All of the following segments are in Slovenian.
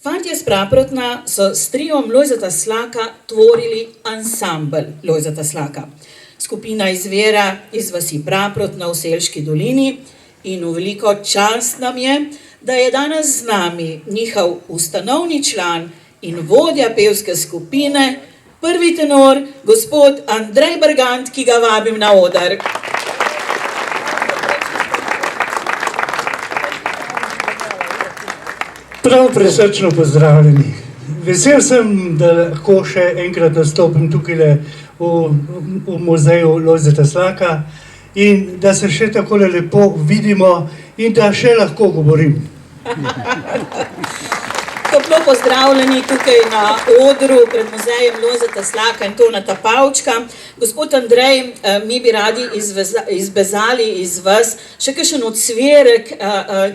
Fantje s Praprotna so s triom Lojzeta Slaka tvorili ansambel Lojzeta Slaka. Skupina izvira iz vasi Praprotna v Selški dolini in v veliko čast nam je, da je danes z nami njihov ustanovni član in vodja pevske skupine, prvi tenor, gospod Andrej Bergant, ki ga vabim na oder. Prav presrčno pozdravljeni. Vesel sem, da lahko še enkrat nastopim tukaj v muzeju Lojzeta Slaka in da se še tako lepo vidimo in da še lahko govorim. Toplo pozdravljeni tukaj na odru pred muzejem Lojzeta Slaka in Toneta Pavčka. Gospod Andrej, mi bi radi izbezali iz vas še kakšen odsverek,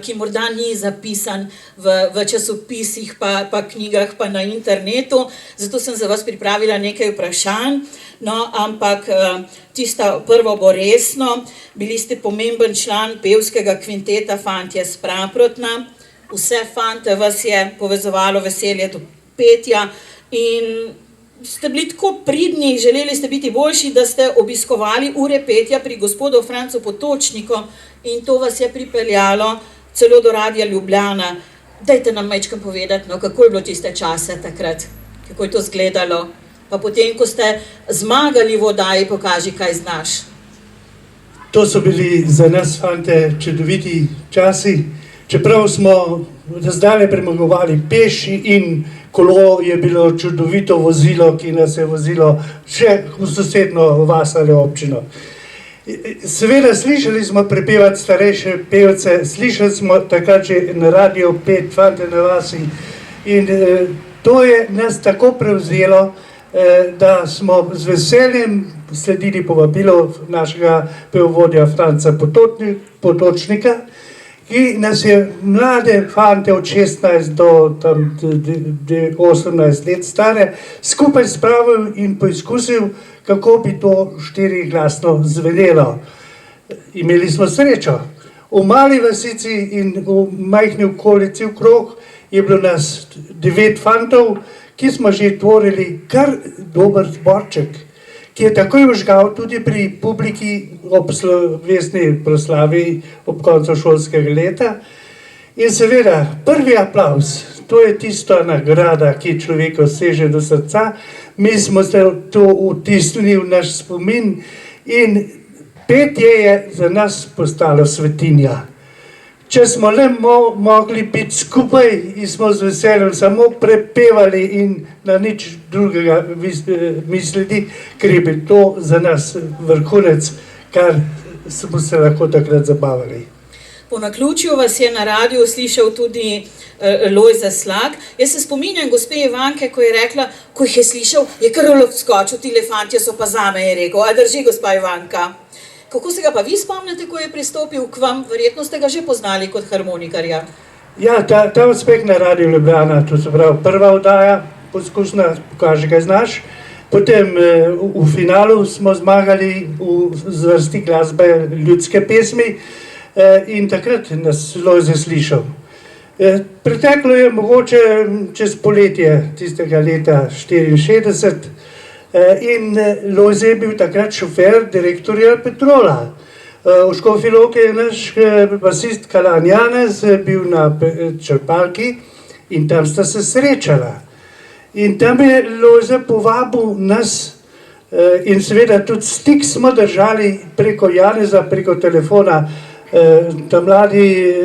ki morda ni zapisan v časopisih, pa knjigah, pa na internetu. Zato sem za vas pripravila nekaj vprašanj. No, ampak tisto prvo bo resno. Bili ste pomemben član pevskega kvinteta Fantje s Praprotna. Vse fante vas je povezovalo veselje do petja in ste bili tako pridni, želeli ste biti boljši, da ste obiskovali ure petja pri gospodu Francu Potočniku in to vas je pripeljalo celo do Radia Ljubljana. Dajte nam majčkeno povedati, no, kako je bilo tiste čase takrat, kako je to izgledalo, pa potem, ko ste zmagali v oddaji Pokaži, kaj znaš. To so bili za nas fante čudoviti časi. Čeprav smo razdalje premagovali peši in kolo je bilo čudovito vozilo, ki nas je vozilo še v sosednjo vas ali občino. Seveda slišali smo prepevati starejše pevce, slišali smo takrat že na Radio 5 Fante na vasi in to je nas tako prevzelo, da smo z veseljem sledili povabilu našega pevovodja Franca Potočnika, ki nas je mlade fante od 16 do 18 let stare skupaj spravil in poizkusil, kako bi to štiriglasno zvenelo. Imeli smo srečo. V mali vasici in v majhni okolici okrog je bilo nas 9 fantov, ki smo že tvorili kar dober zborček, ki je takoj vžgal tudi pri publiki ob slovesni proslavi ob koncu šolskega leta. In seveda, prvi aplavz, to je tista nagrada, ki človeka seže do srca. Mi smo se to vtisnili v naš spomin in petje je za nas postalo svetinja. Če smo le mogli biti skupaj in smo z veseljem samo prepevali in na nič drugega mislili, ker je bil to za nas vrhunec, kar smo se lahko takrat zabavali. Po naključju vas je na radiju slišal tudi Lojze Slak. Jaz se spominjam gospe Ivanke, ko je rekla, ko jih je slišal, je kar odskočil, tile fantje so pa zame, je rekel. A drži, gospa Ivanka? Kako se ga pa vi spomnite, ko je pristopil k vam? Verjetno ste ga že poznali kot harmonikarja. Ja, ta uspeh na Radiu Ljubljana, to se pravi prva oddaja, poskusna, Pokaži, kaj znaš. Potem v finalu smo zmagali v zvrsti glasbe ljudske pesmi in takrat nas Lojze slišal. Preteklo je mogoče čez poletje tistega leta 64, in Lojze je bil takrat šofer direktorja Petrola. V Škofji Loki je naš basist Kalan Janez bil na črpalki in tam sta se srečala. In tam je Lojze povabil nas in seveda tudi stik smo držali preko Janeza, preko telefona. Ta mladi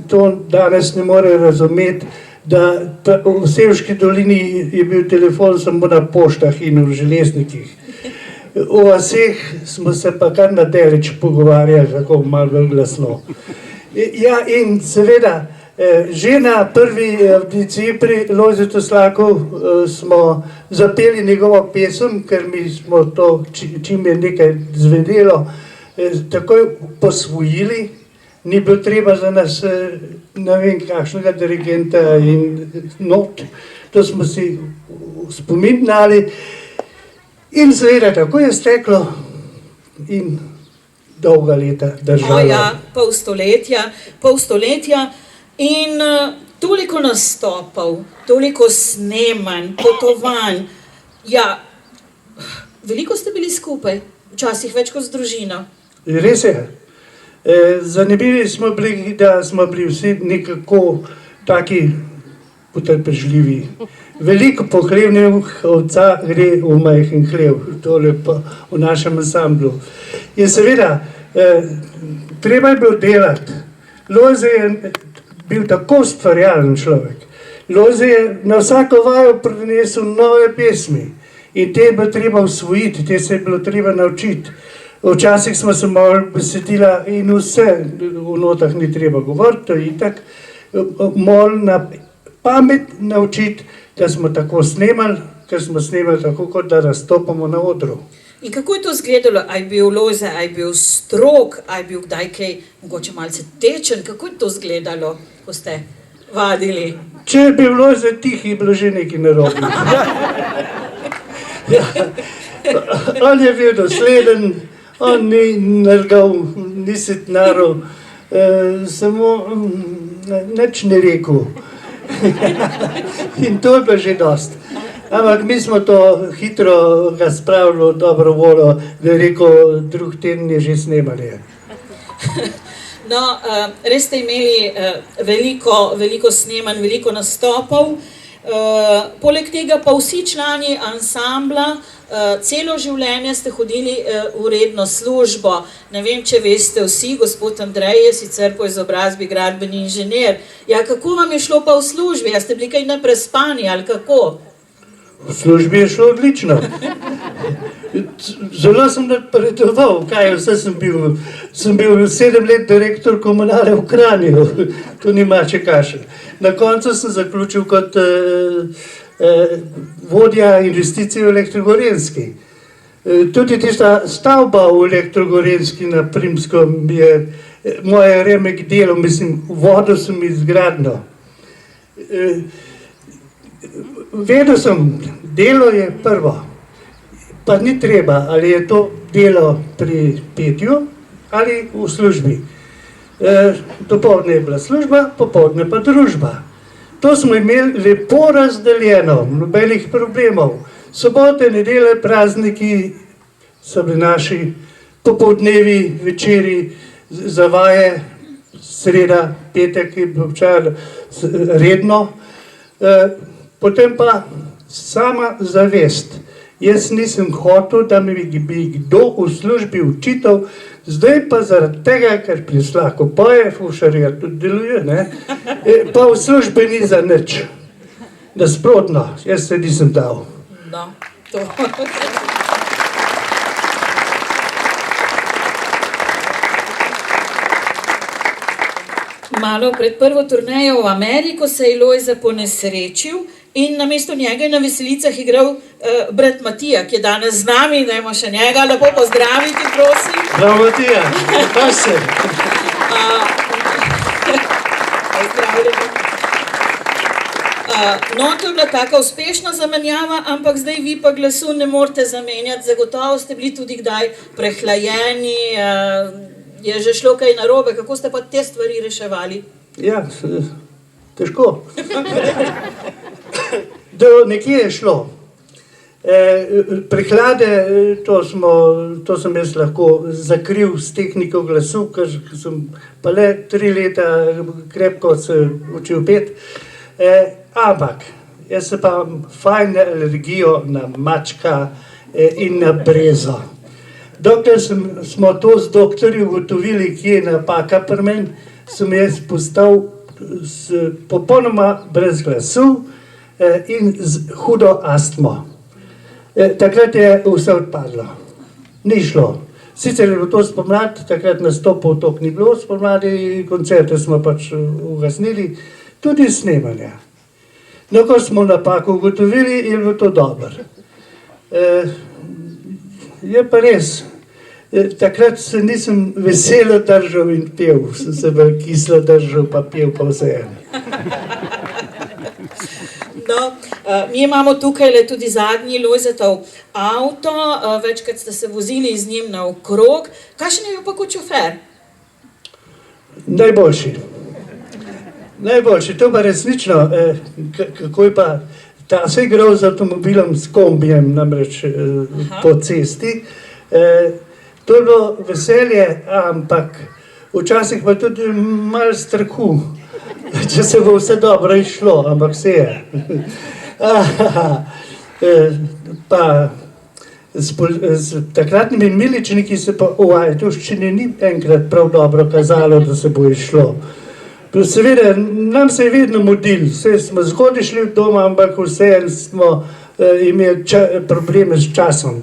to danes ne more razumeti, da v Selški dolini je bil telefon samo na poštah in v železnikih. V vaseh smo se pa kar na daleč pogovarjali, kako malo bolj glasno. Ja, in seveda, že na prvi avdiciji pri Lojzetu Slaku smo zapeli njegovo pesem, ker mi smo to, čim je nekaj zvenelo, takoj posvojili. Ni bilo treba za nas, ne vem, kakšnega dirigenta in not. To smo si spominjali. In seveda, tako je steklo in dolga leta držalo. Ja, pol stoletja. In toliko nastopov, toliko snemanj, potovanj. Ja, veliko ste bili skupaj, včasih več kot z družino. Res je. Zanimivi smo bili, da smo bili vsi nekako taki potrpežljivi. Veliko pohlevnih ovca gre v majhen hlev, tole pa v našem ansamblu. In seveda, treba je bilo delati. Lojze je bil tako ustvarjalen človek. Lojze je na vsako vajo prinesel nove pesmi in te je bilo treba usvojiti, te se je bilo treba naučiti. Včasih smo se malo besedila in vse v notah ni treba govoriti, to je itak. Malo na pamet naučiti, da smo tako snemali, ker smo snemali tako, kot da nastopamo na odru. In kako je to izgledalo? A je bil Lojze, a je bil strog, a je bil kdaj kaj mogoče malce tečen? Kako je to izgledalo, ko ste vadili? Če je bil Lojze tih, je bilo že nekaj narobe. Ja. On je bil dosleden, on ni nergal, ni sitnaril, samo nič ne rekel. In to je bilo že dost. Ampak mi smo to hitro ga spravili v dobro voljo, da je rekel, drug teden je že snemali. No, res ste imeli veliko snemanj, veliko nastopov. Poleg tega pa vsi člani ansambla celo življenje ste hodili v redno službo. Ne vem, če veste vsi, gospod Andrej je sicer po izobrazbi gradbeni inženir. Ja, kako vam je šlo pa v službi? Ja, ste bili kaj neprespani ali kako? V službi je šlo odlično. Zelo sem napredoval, kaj vse sem bil. Sem bil 7 let direktor komunale v Kranju, to ni mače kašelj. Na koncu sem zaključil kot vodja investicij v Elektrogorenski. Tudi tista stavba v Elektrogorenski na Primskem je moje remek delo, mislim, vodo sem izgradil. Vedel sem, delo je prvo, pa ni treba, ali je to delo pri petju ali v službi. Dopoldne je bila služba, popoldne pa družba. To smo imeli lepo razdeljeno, nobenih problemov. Sobote, nedelje, prazniki so bili naši, popoldnevi, večeri, zavaje, sreda, petek je bil redno. Potem pa sama zavest. Jaz nisem hotel, da mi bi kdo v službi učital, zdaj pa zaradi tega, ker Prislako poje, Fušarja tudi deluje, ne? Pa v službi ni za nič. Nasprotno, jaz se nisem dal. No, to. Malo pred prvo turnejo v Ameriko se je Lojze ponesrečil in namesto njega je na veselicah igral brat Matija, ki je danes z nami. Dajmo še njega lepo pozdraviti, prosim. Prav, Matija, pa se. No, to je bila taka uspešna zamenjava, ampak zdaj vi pa glasu ne morete zamenjati. Zagotovo ste bili tudi kdaj prehlajeni, je že šlo kaj narobe. Kako ste pa te stvari reševali? Ja, težko. Nekje je šlo. Prehlade, to sem jaz lahko zakril s tehniko glasu, ker sem pa le 3 leta krepko se učil pet. Ampak, jaz se pa fajn alergijo na mačka in na brezo. Dokler smo to z doktorji ugotovili, kje je napaka pri meni, sem jaz postal popolnoma brez glasu in z hudo astmo. Takrat je vse odpadlo. Ni šlo. Sicer je bilo to spomladi, takrat nastopov toliko ni bilo spomladi, koncerte smo pač ugasnili, tudi snemanja. No, ko smo napako ugotovili, je bilo to dobro. Je pa res, takrat se nisem veselo držal in pel, sem se bolj kislo držal, pa pel pa vseeno. No, mi imamo tukaj tudi zadnji Lojzetov avto, večkrat ste se vozili z njim naokrog. Kakšen je bil pa kot šofer? Najboljši. Najboljše, to pa resnično, kako je pa ta se igral z avtomobilom, s kombijem, namreč po cesti. To je bilo veselje, ampak včasih pa tudi malo strahu, če se bo vse dobro išlo, ampak vse je. Pa s takratnimi miličniki se pa v Ajdovščini ni enkrat prav dobro kazalo, da se bo išlo. Seveda, nam se je vedno mudil, vse smo zgodaj šli v doma, ampak vseeno smo imeli probleme s časom.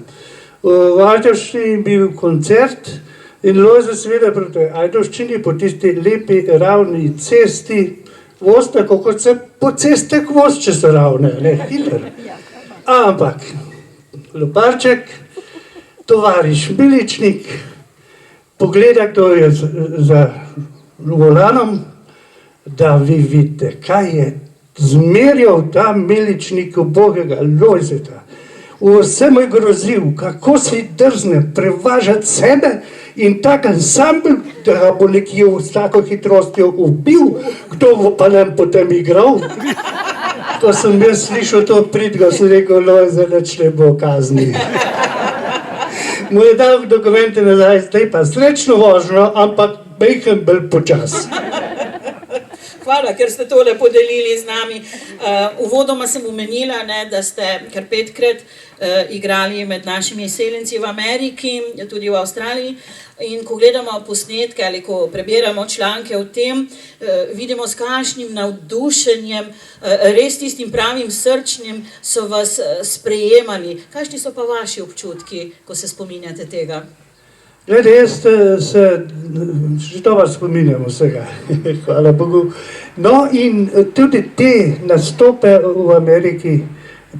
V Ajdovščini je bil koncert in Lojze seveda proti Ajdovščini po tisti lepi ravni cesti voz, tako kot se po cestah voz, če so ravne, ne hiter. Ampak Loparček, tovariš miličnik, pogleda, kdo je za volanom, da vi vidite, kaj je zmerjal ta miličnik ubogega Lojzeta. Vse mu je grozil, kako si drzne prevažati sebe in tak ansambl, da ga bo nekje s tako hitrostjo ubil, kdo bo pa nam potem igral. Ko sem jaz slišal to pridgo, sem rekel, Lojze, nič ne bo kazni. Mu je dal dokumente nazaj, zdaj pa srečno vožnjo, ampak bejhen bolj počas. Hvala, ker ste tole podelili z nami. Uvodoma sem omenila, da ste kar 5-krat igrali med našimi izseljenci v Ameriki, tudi v Avstraliji. In ko gledamo posnetke ali ko preberamo članke o tem, vidimo, s kakšnim navdušenjem, res tistim pravim srčnim so vas sprejemali. Kakšni so pa vaši občutki, ko se spominjate tega? Glede, jaz se že dobro spominjam vsega, hvala Bogu. No in tudi te nastope v Ameriki,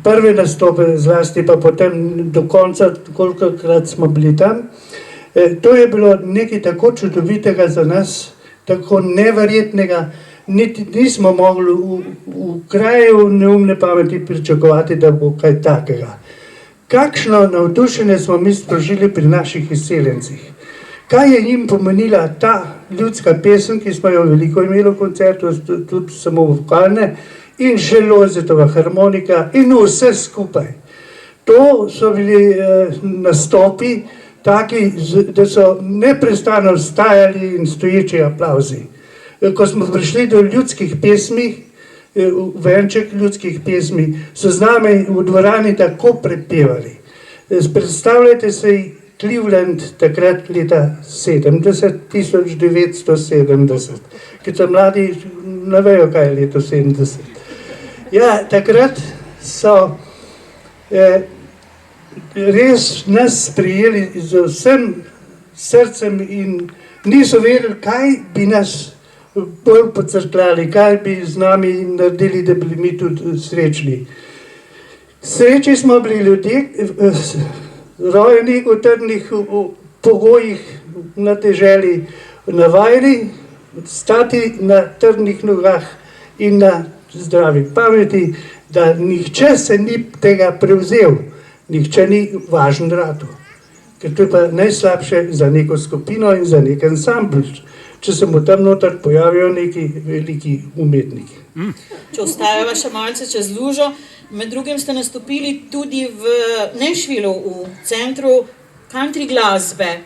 prve nastope zlasti, pa potem do konca, kolikokrat smo bili tam, to je bilo nekaj tako čudovitega za nas, tako neverjetnega, nismo mogli v kraju neumne pameti pričakovati, da bo kaj takega. Kakšno navdušenje smo mi sprožili pri naših izseljencih. Kaj je njim pomenila ta ljudska pesem, ki smo jo veliko imeli v koncertu, tudi samo vokalne, in še Lojzetova harmonika in vse skupaj. To so bili nastopi taki, da so neprestano stajali in stoječi aplavzi. Ko smo prišli do ljudskih pesmi, venček ljudskih pesmi, so z nami v dvorani tako prepevali. Predstavljajte se Cleveland takrat leta 1970, ki so mladi ne vejo, kaj je leto 70. Ja, takrat so res nas sprijeli z vsem srcem in niso vedeli, kaj bi nas bolj pocrkljali, kaj bi z nami naredili, da bili mi tudi srečni. Sreči smo bili ljudje, rojeni v trdnih pogojih na deželi, navajeni stati na trdnih nogah in na zdravi pameti, da nihče se ni tega prevzel, nihče ni važen radu. Ker to je pa najslabše za neko skupino in za nek ansambl, če se mu tam noter pojavijo neki veliki umetniki. Če ostajava še malce čez lužo, med drugim ste nastopili tudi v Nashvillu, v centru country glasbe.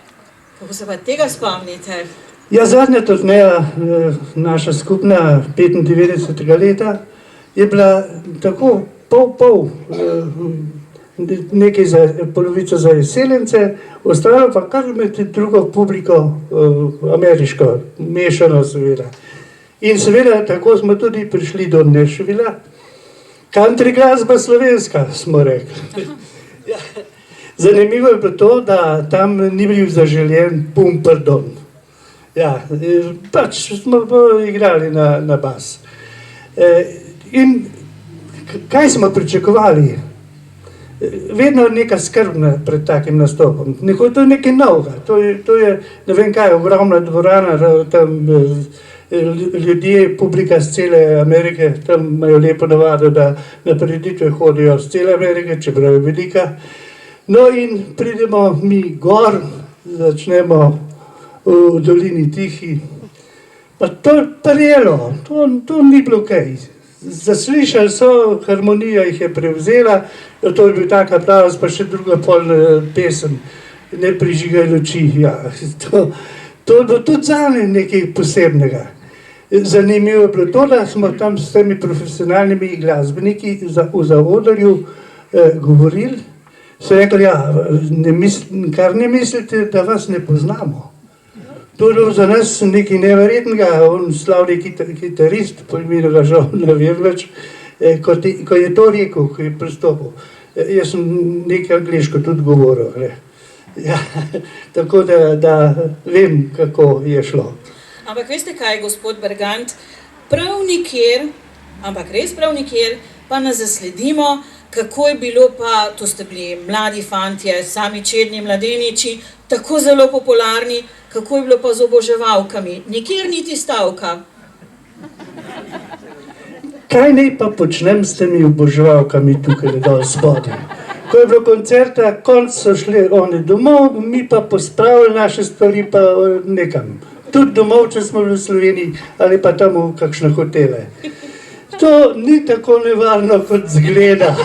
Kako se pa tega spomnite? Ja, zadnja turneja, naša skupna 95. leta, je bila tako pol, nekaj za polovico za izseljence, ostalo pa kar med drugo publiko, ameriško, mešano seveda. In seveda tako smo tudi prišli do Nashvilla. Country glasba slovenska, smo rekli. Zanimivo je bilo to, da tam ni bil zaželjen Pum pardon. Ja, pač smo igrali na bas. In kaj smo pričakovali? Vedno neka skrbna pred takim nastopom. To je nekaj novega. To je, ne vem kaj, ogromna dvorana, tam ljudje, publika z cele Amerike, tam imajo lepo navado, da na prireditve hodijo z cele Amerike, čeprav je velika. No in pridemo mi gor, začnemo v dolini Tihi, Pa to je prijelo, to ni bilo kaj. Zaslišali so, harmonija jih je prevzela, to je bil tak aplavz, pa še druga pol pesem, Ne prižigaj luči. Ja, to je bilo tudi zame nekaj posebnega. Zanimivo je bilo to, da smo tam s temi profesionalnimi glasbeniki v zaodrju govorili, so rekli, ja, kar ne mislite, da vas ne poznamo. To je bilo za nas nekaj neverjetnega, on slavni kitarist, po imenu ga žal ne vem več, ko je to rekel, ko je pristopil. Jaz sem nekaj angliško tudi govoril. Ja, tako da vem, kako je šlo. Ampak veste kaj, gospod Bergant, prav nikjer, ampak res prav nikjer, pa nas zasledimo, kako je bilo pa, to ste bili mladi fantje, sami čedni mladeniči, tako zelo popularni, kako je bilo pa z oboževalkami, nikjer niti stavka. Kaj naj pa počnem s temi oboževalkami tukaj dol spodaj? Ko je bilo koncerta, konc so šli oni domov, mi pa pospravili naše stvari pa nekam. Tudi domov, če smo v Sloveniji, ali pa tam v kakšne hotele. To ni tako nevarno, kot zgleda.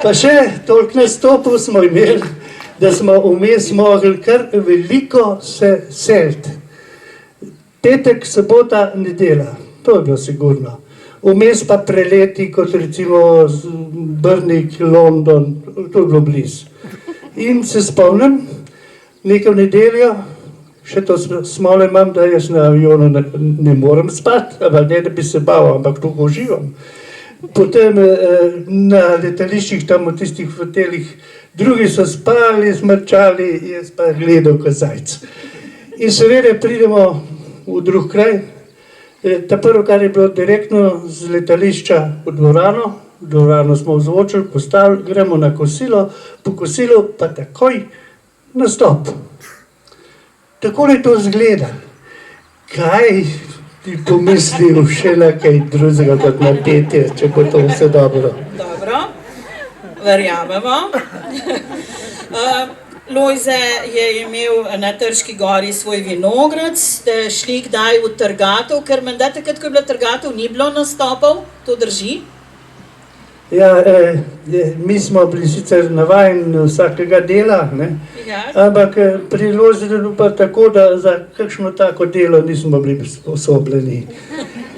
Pa še toliko nastopov smo imeli, da smo vmes mogli kar veliko se seliti. Petek, sobota, nedelja, to je bilo sigurno. Vmes pa preleti, kot recimo Brnik, London, to je bilo blizu. In se spomnim, neko nedeljo, še to smole imam, da jaz na avionu ne morem spati, ne da bi se bal, ampak to uživam. Potem na letališčih, tam v tistih hotelih, drugi so spali, smrčali, jaz pa gledal kot zajc. In seveda pridemo v drug kraj. Ta prvo, kar je bilo direktno z letališča v dvorano smo vzvočili, postavili, gremo na kosilo, po kosilu pa takoj nastop. Takole to zgleda. Kaj ti pomislil šele kaj drugega kot na petje, če bo to vse dobro? Dobro, verjamemo. Lojze je imel na Trški gori svoj vinograd, ste šli kdaj v trgatev, ker menda takrat, ko je bila trgatev, ni bilo nastopov, to drži? Ja, mi smo bili sicer navajeni vsakega dela, ne? Ja. Ampak pri Lojzetu pa tako, da za kakšno tako delo nismo bili sposobljeni.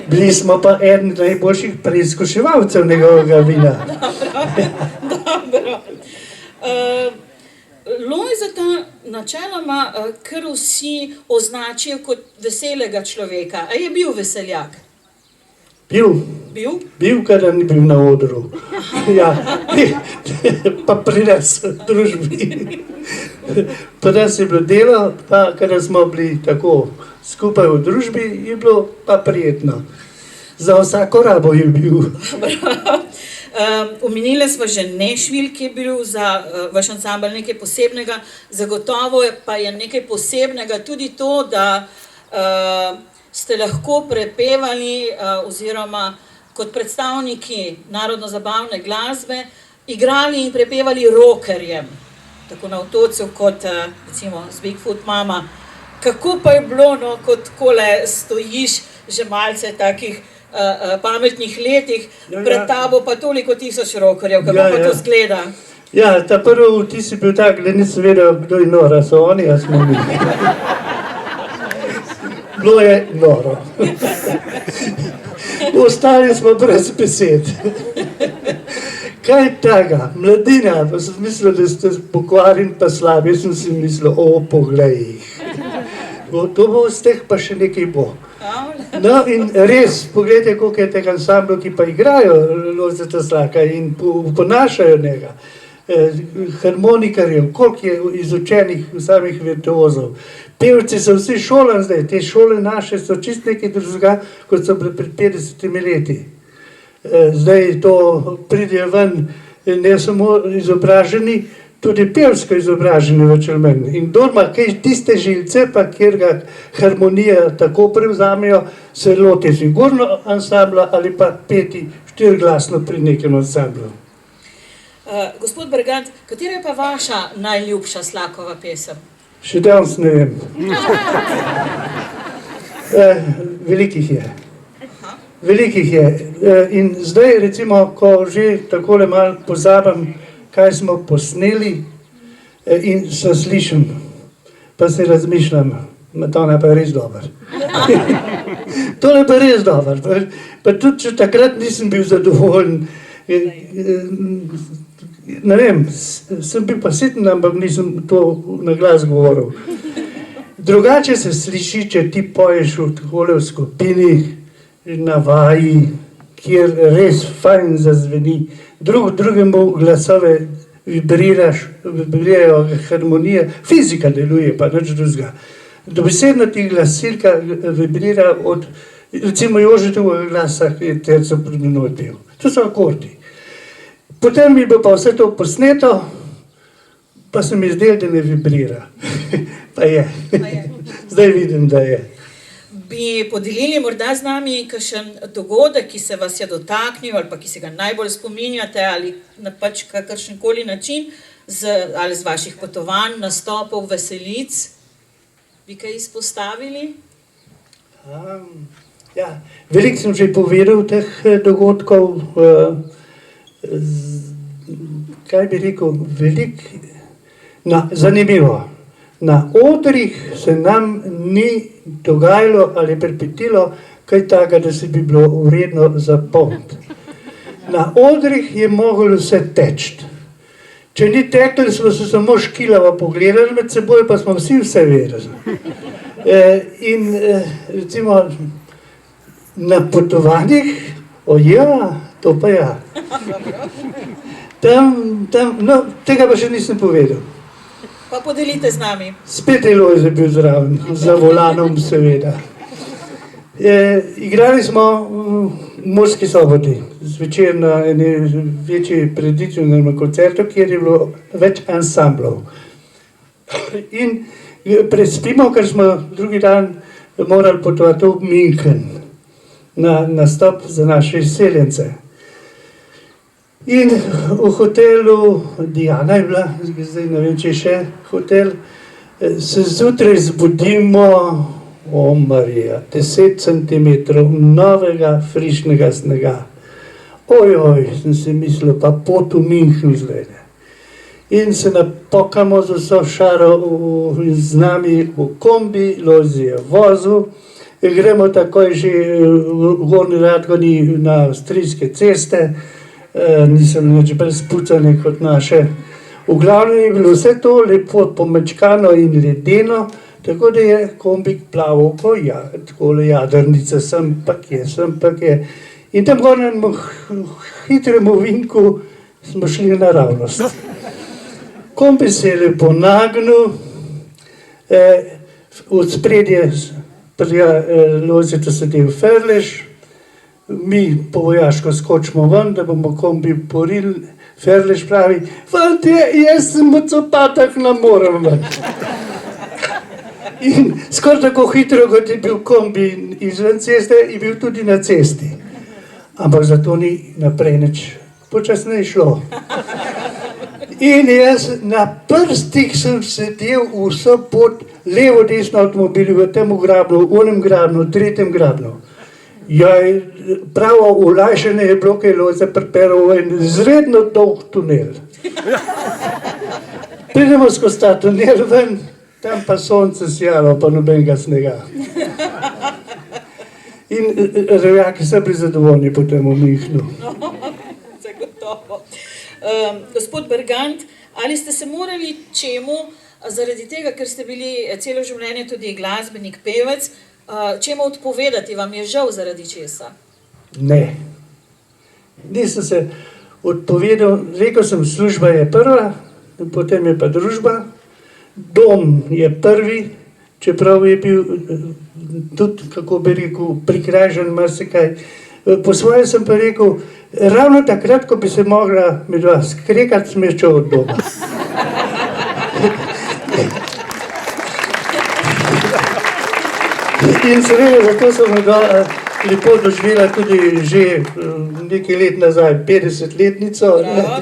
Bili smo pa eden najboljših preizkuševalcev njegovega vina. Dobro. Lojzeta načeloma kar vsi označijo kot veselega človeka. A je bil veseljak? Bil, kadar ni bil na odru. Ja, pa pri nas v družbi. Pri nas je bilo delo, pa kadar smo bili tako skupaj v družbi, je bilo pa prijetno. Za vsako rabo je bil. Omenili smo že Nešvil, ki je bil za vaš ansambel nekaj posebnega, zagotovo pa je nekaj posebnega tudi to, da ste lahko prepevali oziroma kot predstavniki narodno-zabavne glasbe igrali in prepevali rockerjem, tako na Otocu kot recimo z Bigfoot Mama. Kako pa je bilo, no, kot kole stojiš že malce takih pametnih letih, pred tabo pa toliko tisoč rockerjev, kako pa to zgleda? Ja, ta prvi vtis je bil tak, da nisem vedel, kdo je nora, so oni, a smo mi. Bilo je noro. Ostali smo brez besed. Kaj tega, mladina, pa sem mislil, da ste pokvarjeni pa slabi, sem si mislil, poglej jih. To bo z teh pa še nekaj bo. No in res, pogledajte, koliko je tega ansambla, ki pa igrajo Lojzeta Slaka in ponašajo njega. Harmonikarjev, koliko je izučenih samih virtuozov. Pevci so vsi šolani zdaj, te šole naše so čist nekaj drugega, kot so bile pred 50 leti. Zdaj to pridejo ven ne samo izobraženi, tudi pevsko izobraženi več ali manj. In kdor ima tiste žilce, pa kjer ga harmonija tako prevzamejo, se loti sigurno ansambla ali pa peti štiriglasno pri nekem ansamblu. Gospod Bergant, katera je pa vaša najljubša Slakova pesem? Še danes ne vem. Velikih je. Velikih je. In zdaj, recimo, ko že takole malo pozabim, kaj smo posneli in se slišim, pa se razmišljam, tole pa je res dober. Tole pa je res dober. Pa tudi, če takrat nisem bil zadovoljen, ne vem, sem bil pa siten, ampak nisem to na glas govoril. Drugače se sliši, če ti poješ v skupini, na vaji, kjer res fajn zazveni, drugemu glasove vibrirajo harmonije, fizika deluje, pa nič drugega. Dobesedno ti glasilka vibrira od, recimo Jožetovega glasa, ki je terco pred menoj pel. To so akordi. Potem mi bo pa vse to posneto, pa se mi zdelo, da ne vibrira. Pa je. Zdaj vidim, da je. Bi podelili morda z nami kakšen dogodek, ki se vas je dotaknil ali pa ki se ga najbolj spominjate ali na pač kakršenkoli način ali z vaših potovanj, nastopov, veselic? Bi kaj izpostavili? Ja, veliko sem že povedal teh dogodkov. Kaj bi rekel, zanimivo. Na odrih se nam ni dogajalo ali pripetilo kaj takega, da se bi bilo vredno zapomniti. Na odrih je moglo vse teči. Če ni teklo, smo se samo škilavo pogledali med seboj, pa smo vsi vse vedeli. In recimo na potovanjih, to pa ja. No, tega pa še nisem povedal. Pa podelite z nami. Spet je Lojze bil zraven, za volanom seveda. Igrali smo v Murski Soboti, zvečer na eni večji prireditvi na koncertu, kjer je bilo več ansamblov. In prespimo, ker smo drugi dan morali potovati v München na nastop za naše izseljence. In v hotelu Diana je bila, zdaj ne vem, če je še hotel, se zjutraj zbudimo, Marija, 10 centimetrov novega, frišnega snega. Ojoj, sem si mislil, pa pot v München zdaj. In se napokamo z vso šaro z nami v kombi, Lojze je vozil, gremo takoj že v Gornji Radgoni na avstrijske ceste, nisem nič brez pucanje kot naše. V glavnem je bilo vse to lepo pomečkano in ledeno, tako da je kombik plaval tako jadrnica, sem pa kje. In tam gor na hitremu vinku smo šli naravnost. Kombi se je lepo nagnil, od spredje Lojzeta sedel Ferlež, mi po vojaško skočimo ven, da bomo kombi porili. Ferlež pravi, fantje, jaz sem v copatah, ne morem ven. In skoraj tako hitro, kot je bil kombi izven ceste, je bil tudi na cesti. Ampak zato ni naprej nič počasneje šlo. In jaz na prstih sem sedel vso pot, levo, desno avtomobilu, v tem grabnu, v onem grabnu, v tretjem grabnu. Pravo olajšanje je bilo, kaj Lojze pripeljal v en izredno dolg tunel. Pridemo skozi ta tunel ven, tam pa sonce sijalo, pa nobenega snega. In rojaki so bili zadovoljni potem v Münchnu. Zagotovo. Gospod Bergant, ali ste se morali čemu, zaradi tega, ker ste bili celo življenje tudi glasbenik, pevec, čemu odpovedati, vam je žal zaradi česa? Ne. Nisem se odpovedal, rekel sem, služba je prva, potem je pa družba, dom je prvi, čeprav je bil tudi, kako bi rekel, prikrajžen marsikaj. Po svoje sem pa rekel, ravno takrat, ko bi se mogla med vas skrekati, sem šel od doma. In seveda, zato sem ga lepo doživela tudi že nekaj let nazaj, 50-letnico.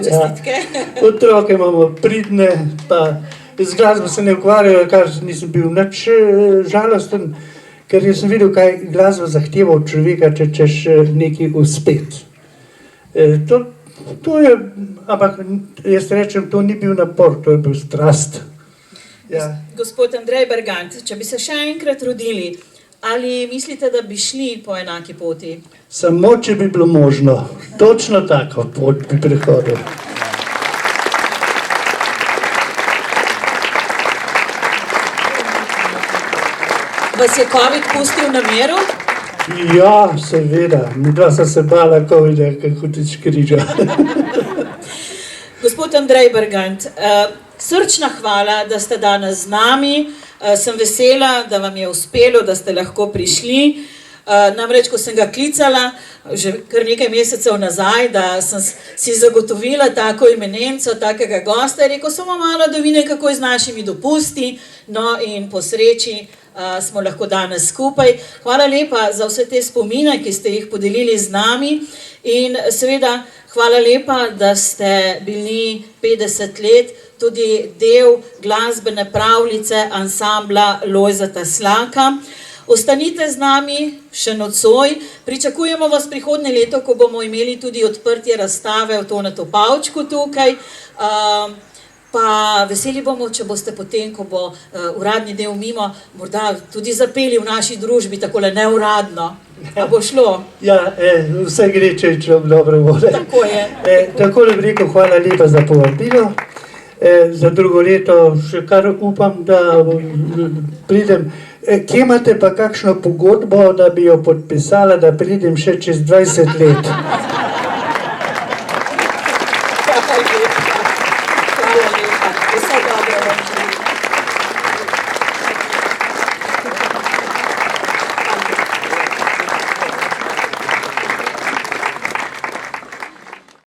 Čestitke. Otroke imamo pridne, pa z glasbo se ne ukvarjajo, kar nisem bil nič žalosten, ker jaz sem videl, kaj glasba zahteva od človeka, če češ nekaj uspeti. To je, ampak jaz rečem, to ni bil napor, to je bil strast. Ja. Gospod Andrej Bergant, če bi se še enkrat rodili, ali mislite, da bi šli po enaki poti? Samo, če bi bilo možno. Točno tako pot bi prehodil. Vas je COVID pustil na miru? Ja, seveda. Midva sta se bala covida, kako ti škriža. Gospod Andrej Bergant, srčna hvala, da ste danes z nami. Sem vesela, da vam je uspelo, da ste lahko prišli. Namreč, ko sem ga klicala, že kar nekaj mesecev nazaj, da sem si zagotovila tako imenenco, takega gosta, je rekel, samo malo, da vidim, kako je z našimi dopusti, no in po sreči smo lahko danes skupaj. Hvala lepa za vse te spomine, ki ste jih podelili z nami in seveda hvala lepa, da ste bili 50 let tudi del glasbene pravljice ansambla Lojzeta Slaka. Ostanite z nami še nocoj, pričakujemo vas prihodnje leto, ko bomo imeli tudi odprtje razstave v Tonetu Pavčku tukaj. Pa veseli bomo, če boste potem, ko bo uradni del mimo, morda tudi zapeli v naši družbi, takole neuradno. A bo šlo? Ja, vse gre, če je človek dobro volje. Tako je. Takole bi rekel, hvala lepa za povabilo. Za drugo leto še kar upam, da pridem. Kje imate pa kakšno pogodbo, da bi jo podpisala, da pridem še čez 20 let?